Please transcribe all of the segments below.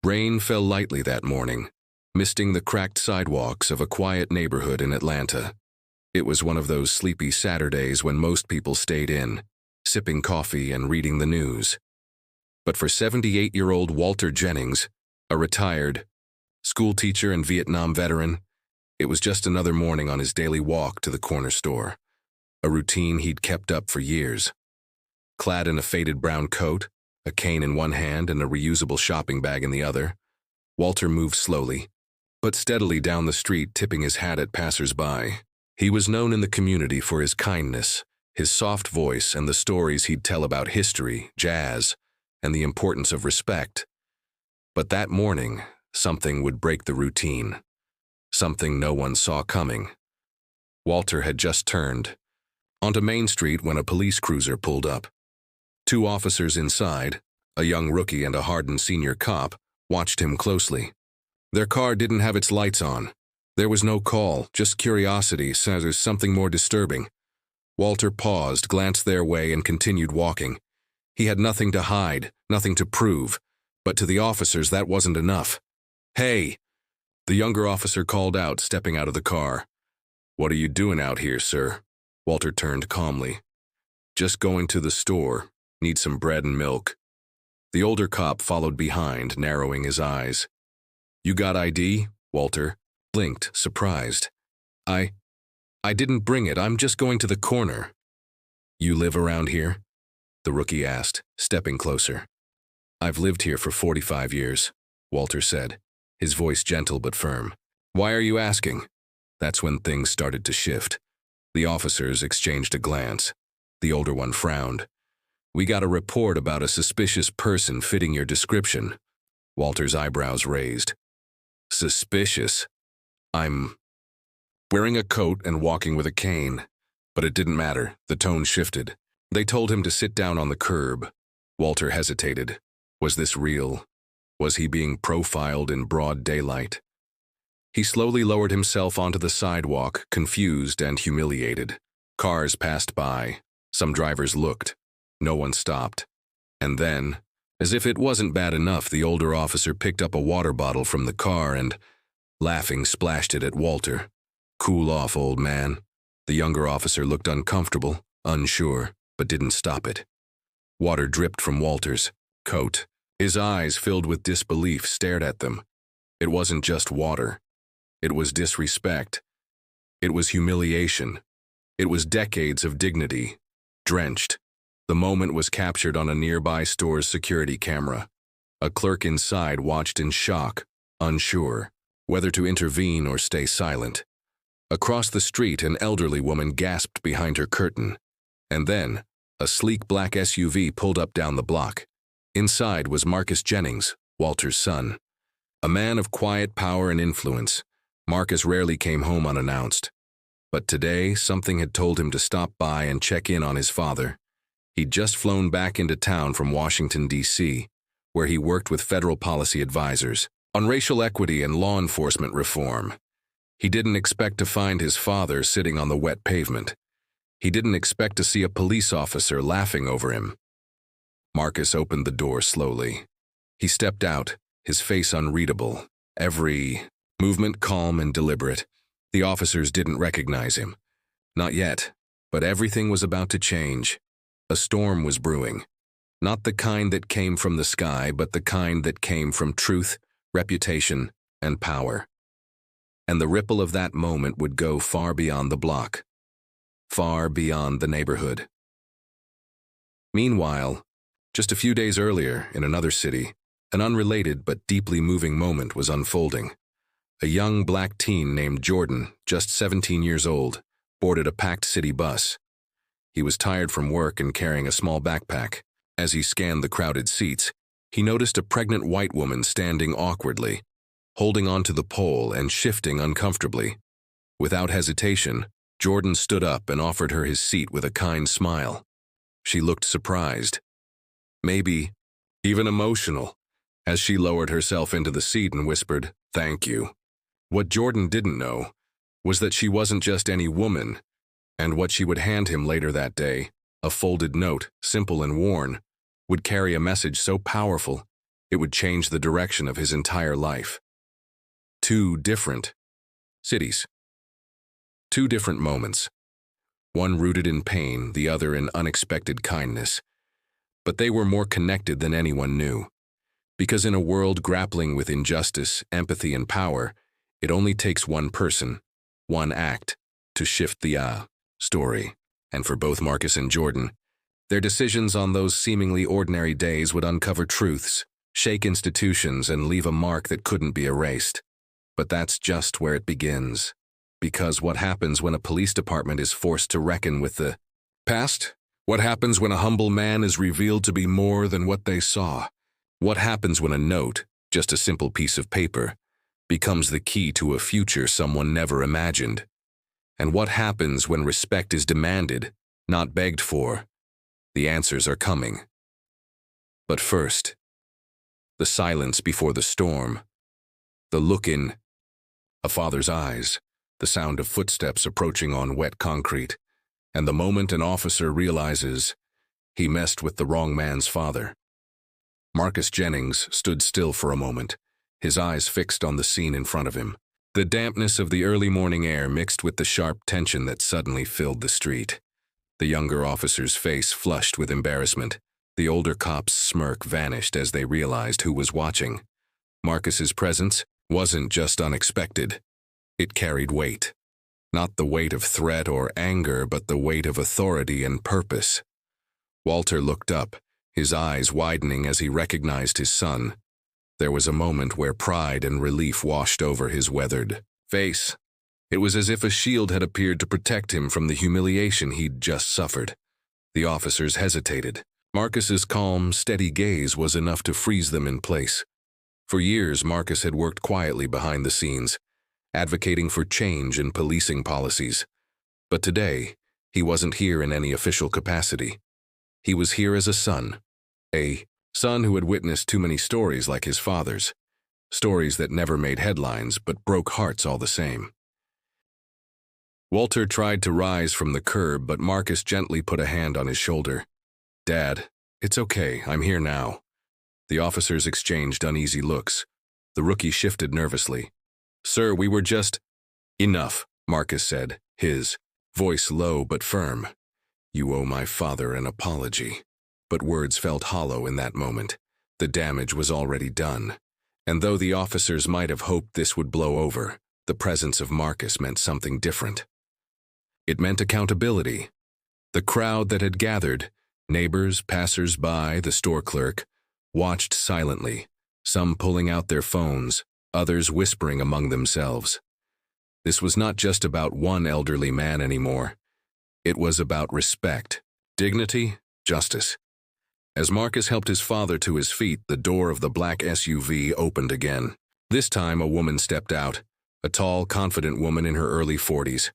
Rain fell lightly that morning, misting the cracked sidewalks of a quiet neighborhood in Atlanta. It was one of those sleepy Saturdays when most people stayed in, sipping coffee and reading the news. But for 78-year-old Walter Jennings, a retired school teacher and Vietnam veteran, it was just another morning on his daily walk to the corner store, a routine he'd kept up for years. Clad in a faded brown coat, a cane in one hand and a reusable shopping bag in the other, Walter moved slowly, but steadily down the street, tipping his hat at passers-by. He was known in the community for his kindness, his soft voice, and the stories he'd tell about history, jazz, and the importance of respect. But that morning, something would break the routine. Something no one saw coming. Walter had just turned onto Main Street when a police cruiser pulled up. Two officers inside, a young rookie and a hardened senior cop, watched him closely. Their car didn't have its lights on. There was no call, just curiosity, so there's something more disturbing. Walter paused, glanced their way, and continued walking. He had nothing to hide, nothing to prove, but to the officers that wasn't enough. "Hey!" The younger officer called out, stepping out of the car. "What are you doing out here, sir?" Walter turned calmly. "Just going to the store. Need some bread and milk." The older cop followed behind, narrowing his eyes. "You got ID?" Walter blinked, surprised. I didn't bring it. I'm just going to the corner." "You live around here?" the rookie asked, stepping closer. "I've lived here for 45 years, Walter said, his voice gentle but firm. "Why are you asking?" That's when things started to shift. The officers exchanged a glance. The older one frowned. "We got a report about a suspicious person fitting your description." Walter's eyebrows raised. "Suspicious?" "I'm wearing a coat and walking with a cane." But it didn't matter. The tone shifted. They told him to sit down on the curb. Walter hesitated. Was this real? Was he being profiled in broad daylight? He slowly lowered himself onto the sidewalk, confused and humiliated. Cars passed by. Some drivers looked. No one stopped. And then, as if it wasn't bad enough, the older officer picked up a water bottle from the car and, laughing, splashed it at Walter. "Cool off, old man." The younger officer looked uncomfortable, unsure, but didn't stop it. Water dripped from Walter's coat. His eyes, filled with disbelief, stared at them. It wasn't just water. It was disrespect. It was humiliation. It was decades of dignity, drenched. The moment was captured on a nearby store's security camera. A clerk inside watched in shock, unsure whether to intervene or stay silent. Across the street, an elderly woman gasped behind her curtain. And then, a sleek black SUV pulled up down the block. Inside was Marcus Jennings, Walter's son. A man of quiet power and influence, Marcus rarely came home unannounced. But today, something had told him to stop by and check in on his father. He'd just flown back into town from Washington, D.C., where he worked with federal policy advisors on racial equity and law enforcement reform. He didn't expect to find his father sitting on the wet pavement. He didn't expect to see a police officer laughing over him. Marcus opened the door slowly. He stepped out, his face unreadable, every movement calm and deliberate. The officers didn't recognize him. Not yet, but everything was about to change. A storm was brewing. Not the kind that came from the sky, but the kind that came from truth, reputation, and power. And the ripple of that moment would go far beyond the block, far beyond the neighborhood. Meanwhile, just a few days earlier, in another city, an unrelated but deeply moving moment was unfolding. A young black teen named Jordan, just 17 years old, boarded a packed city bus. He was tired from work and carrying a small backpack. As he scanned the crowded seats, he noticed a pregnant white woman standing awkwardly, holding onto the pole and shifting uncomfortably. Without hesitation, Jordan stood up and offered her his seat with a kind smile. She looked surprised, maybe even emotional, as she lowered herself into the seat and whispered, "Thank you." What Jordan didn't know was that she wasn't just any woman, and what she would hand him later that day, a folded note, simple and worn, would carry a message so powerful It would change the direction of his entire life. Two different cities. Two different moments. One rooted in pain, the other in unexpected kindness. But they were more connected than anyone knew. Because in a world grappling with injustice, empathy, and power, it only takes one person, one act, to shift the story. And for both Marcus and Jordan, their decisions on those seemingly ordinary days would uncover truths, shake institutions, and leave a mark that couldn't be erased. But that's just where it begins. Because what happens when a police department is forced to reckon with the past? What happens when a humble man is revealed to be more than what they saw? What happens when a note, just a simple piece of paper, becomes the key to a future someone never imagined? And what happens when respect is demanded, not begged for? The answers are coming. But first, the silence before the storm, the look in a father's eyes, the sound of footsteps approaching on wet concrete, and the moment an officer realizes he messed with the wrong man's father. Marcus Jennings stood still for a moment, his eyes fixed on the scene in front of him. The dampness of the early morning air mixed with the sharp tension that suddenly filled the street. The younger officer's face flushed with embarrassment. The older cop's smirk vanished as they realized who was watching. Marcus's presence wasn't just unexpected. It carried weight. Not the weight of threat or anger, but the weight of authority and purpose. Walter looked up, his eyes widening as he recognized his son. There was a moment where pride and relief washed over his weathered face. It was as if a shield had appeared to protect him from the humiliation he'd just suffered. The officers hesitated. Marcus's calm, steady gaze was enough to freeze them in place. For years, Marcus had worked quietly behind the scenes, advocating for change in policing policies. But today, he wasn't here in any official capacity. He was here as a son who had witnessed too many stories like his father's, stories that never made headlines but broke hearts all the same. Walter tried to rise from the curb, but Marcus gently put a hand on his shoulder. "Dad, it's okay, I'm here now." The officers exchanged uneasy looks. The rookie shifted nervously. "Sir, we were just—" "Enough," Marcus said, his voice low but firm. "You owe my father an apology." But words felt hollow in that moment. The damage was already done. And though the officers might have hoped this would blow over, the presence of Marcus meant something different. It meant accountability. The crowd that had gathered, neighbors, passers-by, the store clerk, watched silently, some pulling out their phones, others whispering among themselves. This was not just about one elderly man anymore. It was about respect, dignity, justice. As Marcus helped his father to his feet, the door of the black SUV opened again. This time a woman stepped out, a tall, confident woman in her early 40s.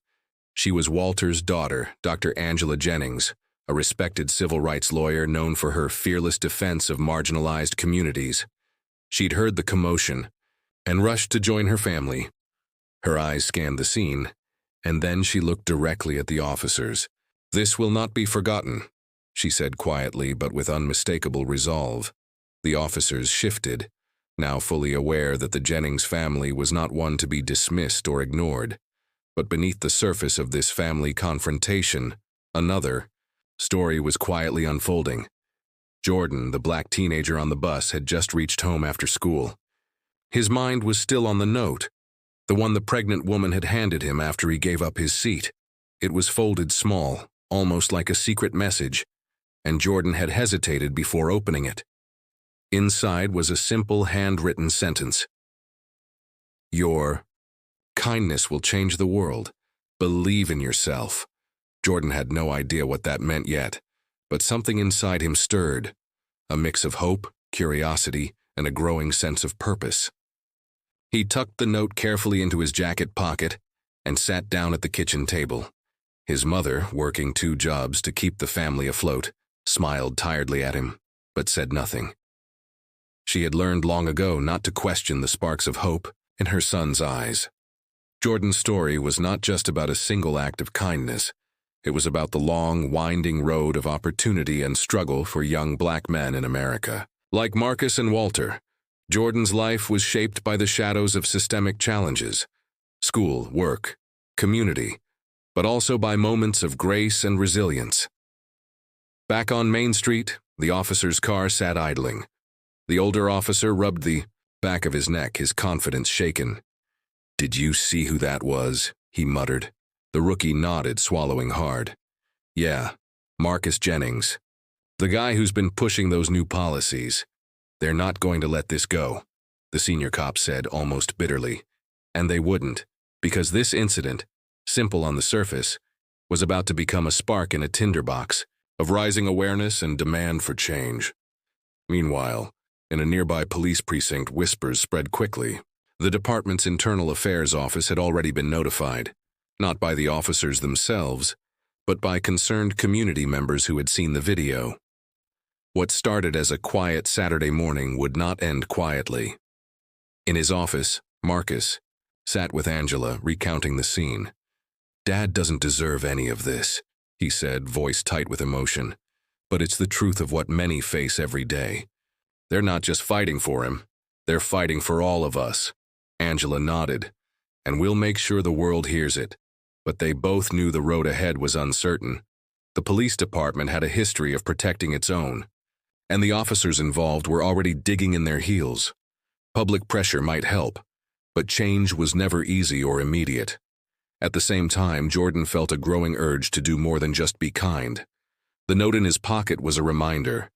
She was Walter's daughter, Dr. Angela Jennings, a respected civil rights lawyer known for her fearless defense of marginalized communities. She'd heard the commotion and rushed to join her family. Her eyes scanned the scene, and then she looked directly at the officers. "This will not be forgotten," she said quietly but with unmistakable resolve. The officers shifted, now fully aware that the Jennings family was not one to be dismissed or ignored. But beneath the surface of this family confrontation, another story was quietly unfolding. Jordan, the black teenager on the bus, had just reached home after school. His mind was still on the note, the one the pregnant woman had handed him after he gave up his seat. It was folded small, almost like a secret message, and Jordan had hesitated before opening it. Inside was a simple handwritten sentence. "Your kindness will change the world. Believe in yourself." Jordan had no idea what that meant yet, but something inside him stirred, a mix of hope, curiosity, and a growing sense of purpose. He tucked the note carefully into his jacket pocket and sat down at the kitchen table. His mother, working 2 jobs to keep the family afloat, smiled tiredly at him, but said nothing. She had learned long ago not to question the sparks of hope in her son's eyes. Jordan's story was not just about a single act of kindness. It was about the long, winding road of opportunity and struggle for young black men in America. Like Marcus and Walter, Jordan's life was shaped by the shadows of systemic challenges, school, work, community, but also by moments of grace and resilience. Back on Main Street, the officer's car sat idling. The older officer rubbed the back of his neck, his confidence shaken. "Did you see who that was?" he muttered. The rookie nodded, swallowing hard. "Yeah, Marcus Jennings. The guy who's been pushing those new policies. They're not going to let this go," the senior cop said almost bitterly. And they wouldn't, because this incident, simple on the surface, was about to become a spark in a tinderbox of rising awareness and demand for change. Meanwhile, in a nearby police precinct, whispers spread quickly. The department's internal affairs office had already been notified, not by the officers themselves, but by concerned community members who had seen the video. What started as a quiet Saturday morning would not end quietly. In his office, Marcus sat with Angela, recounting the scene. "Dad doesn't deserve any of this," he said, voice tight with emotion. "But it's the truth of what many face every day. They're not just fighting for him, they're fighting for all of us." Angela nodded. "And we'll make sure the world hears it." But they both knew the road ahead was uncertain. The police department had a history of protecting its own, and the officers involved were already digging in their heels. Public pressure might help, but change was never easy or immediate. At the same time, Jordan felt a growing urge to do more than just be kind. The note in his pocket was a reminder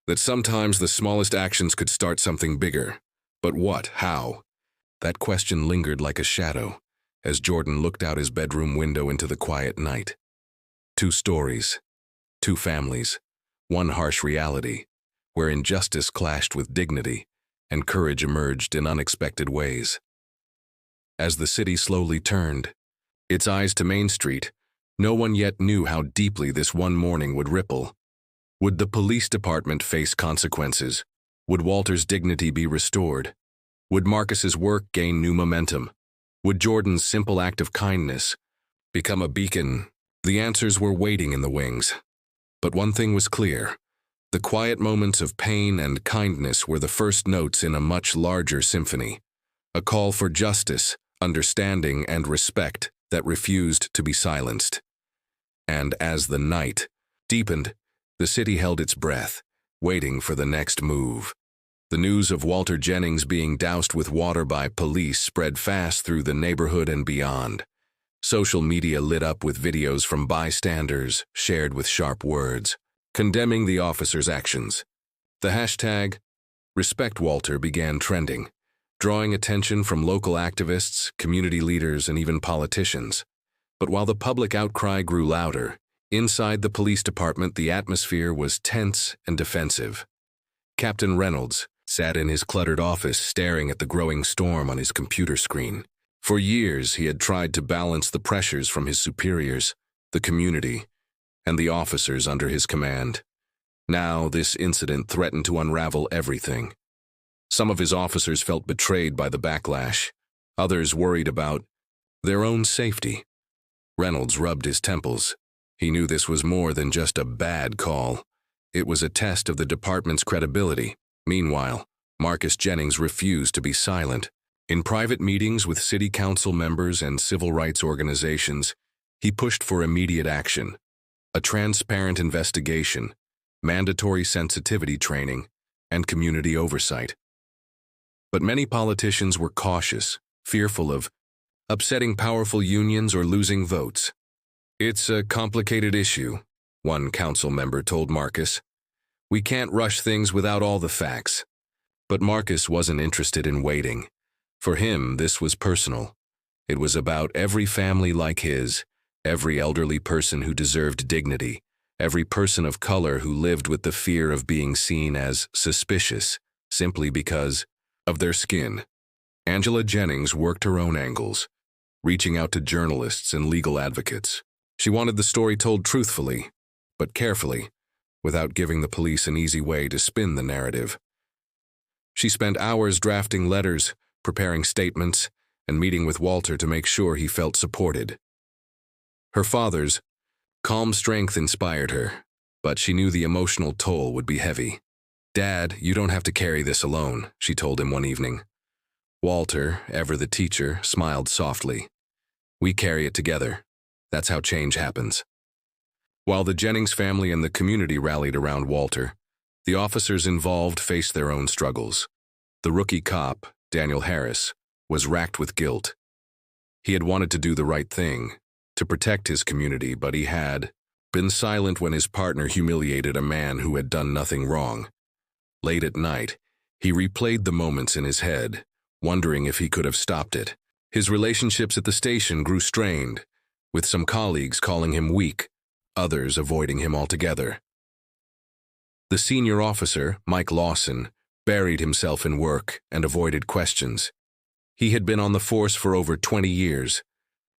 that sometimes the smallest actions could start something bigger. But what? How? That question lingered like a shadow as Jordan looked out his bedroom window into the quiet night. 2 stories, 2 families, one harsh reality, where injustice clashed with dignity and courage emerged in unexpected ways. As the city slowly turned, its eyes to Main Street, no one yet knew how deeply this one morning would ripple. Would the police department face consequences? Would Walter's dignity be restored? Would Marcus's work gain new momentum? Would Jordan's simple act of kindness become a beacon? The answers were waiting in the wings. But one thing was clear. The quiet moments of pain and kindness were the first notes in a much larger symphony. A call for justice, understanding, and respect that refused to be silenced. And as the night deepened, the city held its breath, waiting for the next move. The news of Walter Jennings being doused with water by police spread fast through the neighborhood and beyond. Social media lit up with videos from bystanders, shared with sharp words, condemning the officer's actions. The hashtag #RespectWalter began trending, drawing attention from local activists, community leaders, and even politicians. But while the public outcry grew louder, inside the police department the atmosphere was tense and defensive. Captain Reynolds sat in his cluttered office staring at the growing storm on his computer screen. For years he had tried to balance the pressures from his superiors, the community, and the officers under his command. Now this incident threatened to unravel everything. Some of his officers felt betrayed by the backlash. Others worried about their own safety. Reynolds rubbed his temples. He knew this was more than just a bad call. It was a test of the department's credibility. Meanwhile, Marcus Jennings refused to be silent. In private meetings with city council members and civil rights organizations, he pushed for immediate action, a transparent investigation, mandatory sensitivity training, and community oversight. But many politicians were cautious, fearful of upsetting powerful unions or losing votes. "It's a complicated issue," one council member told Marcus. "We can't rush things without all the facts." But Marcus wasn't interested in waiting. For him, this was personal. It was about every family like his, every elderly person who deserved dignity, every person of color who lived with the fear of being seen as suspicious, simply because of their skin. Angela Jennings worked her own angles, reaching out to journalists and legal advocates. She wanted the story told truthfully, but carefully, without giving the police an easy way to spin the narrative. She spent hours drafting letters, preparing statements, and meeting with Walter to make sure he felt supported. Her father's calm strength inspired her, but she knew the emotional toll would be heavy. "Dad, you don't have to carry this alone," she told him one evening. Walter, ever the teacher, smiled softly. "We carry it together. That's how change happens." While the Jennings family and the community rallied around Walter, the officers involved faced their own struggles. The rookie cop, Daniel Harris, was racked with guilt. He had wanted to do the right thing, to protect his community, but he had been silent when his partner humiliated a man who had done nothing wrong. Late at night, he replayed the moments in his head, wondering if he could have stopped it. His relationships at the station grew strained, with some colleagues calling him weak, others avoiding him altogether. The senior officer, Mike Lawson, buried himself in work and avoided questions. He had been on the force for over 20 years,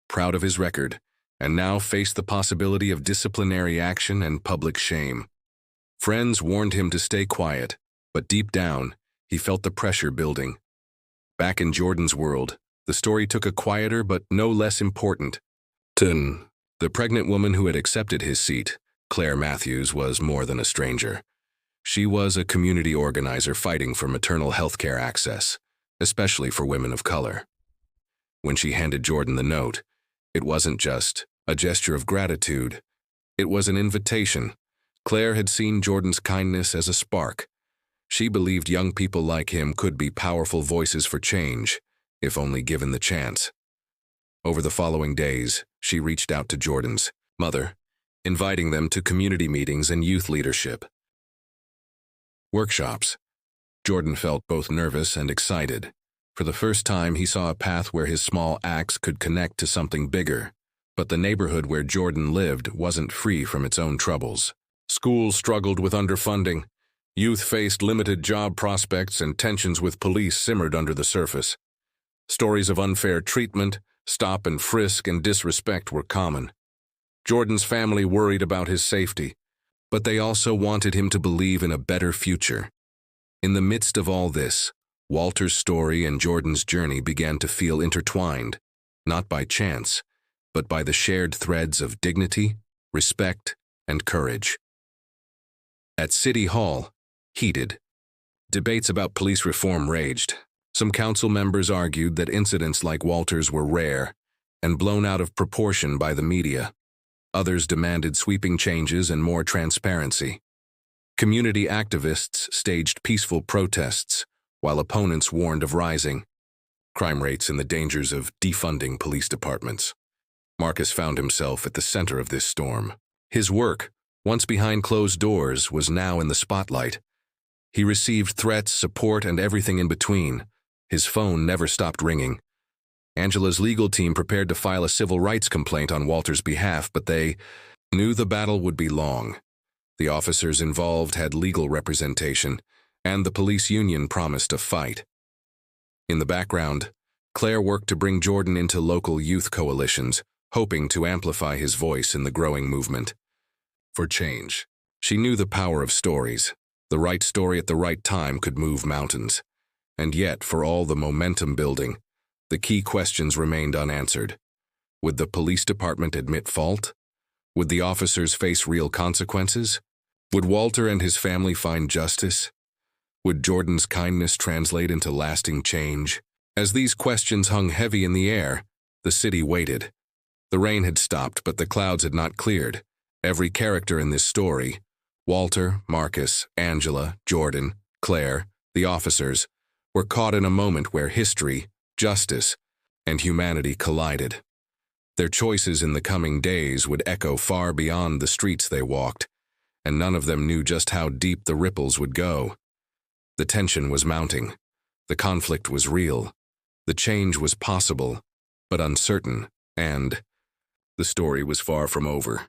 proud of his record, and now faced the possibility of disciplinary action and public shame. Friends warned him to stay quiet, but deep down, he felt the pressure building. Back in Jordan's world, the story took a quieter but no less important turn. The pregnant woman who had accepted his seat, Claire Matthews, was more than a stranger. She was a community organizer fighting for maternal health care access, especially for women of color. When she handed Jordan the note, it wasn't just a gesture of gratitude. It was an invitation. Claire had seen Jordan's kindness as a spark. She believed young people like him could be powerful voices for change, if only given the chance. Over the following days, she reached out to Jordan's mother, inviting them to community meetings and youth leadership workshops. Jordan felt both nervous and excited. For the first time, he saw a path where his small acts could connect to something bigger. But the neighborhood where Jordan lived wasn't free from its own troubles. Schools struggled with underfunding. Youth faced limited job prospects, and tensions with police simmered under the surface. Stories of unfair treatment, stop and frisk, and disrespect were common. Jordan's family worried about his safety, but they also wanted him to believe in a better future. In the midst of all this, Walter's story and Jordan's journey began to feel intertwined, not by chance, but by the shared threads of dignity, respect, and courage. At City Hall, heated debates about police reform raged. Some council members argued that incidents like Walter's were rare and blown out of proportion by the media. Others demanded sweeping changes and more transparency. Community activists staged peaceful protests, while opponents warned of rising crime rates and the dangers of defunding police departments. Marcus found himself at the center of this storm. His work, once behind closed doors, was now in the spotlight. He received threats, support, and everything in between. His phone never stopped ringing. Angela's legal team prepared to file a civil rights complaint on Walter's behalf, but they knew the battle would be long. The officers involved had legal representation, and the police union promised a fight. In the background, Claire worked to bring Jordan into local youth coalitions, hoping to amplify his voice in the growing movement for change. She knew the power of stories. The right story at the right time could move mountains. And yet, for all the momentum building, the key questions remained unanswered. Would the police department admit fault? Would the officers face real consequences? Would Walter and his family find justice? Would Jordan's kindness translate into lasting change? As these questions hung heavy in the air, the city waited. The rain had stopped, but the clouds had not cleared. Every character in this story, Walter, Marcus, Angela, Jordan, Claire, the officers, were caught in a moment where history, justice, and humanity collided. Their choices in the coming days would echo far beyond the streets they walked, and none of them knew just how deep the ripples would go. The tension was mounting. The conflict was real. The change was possible, but uncertain, and the story was far from over.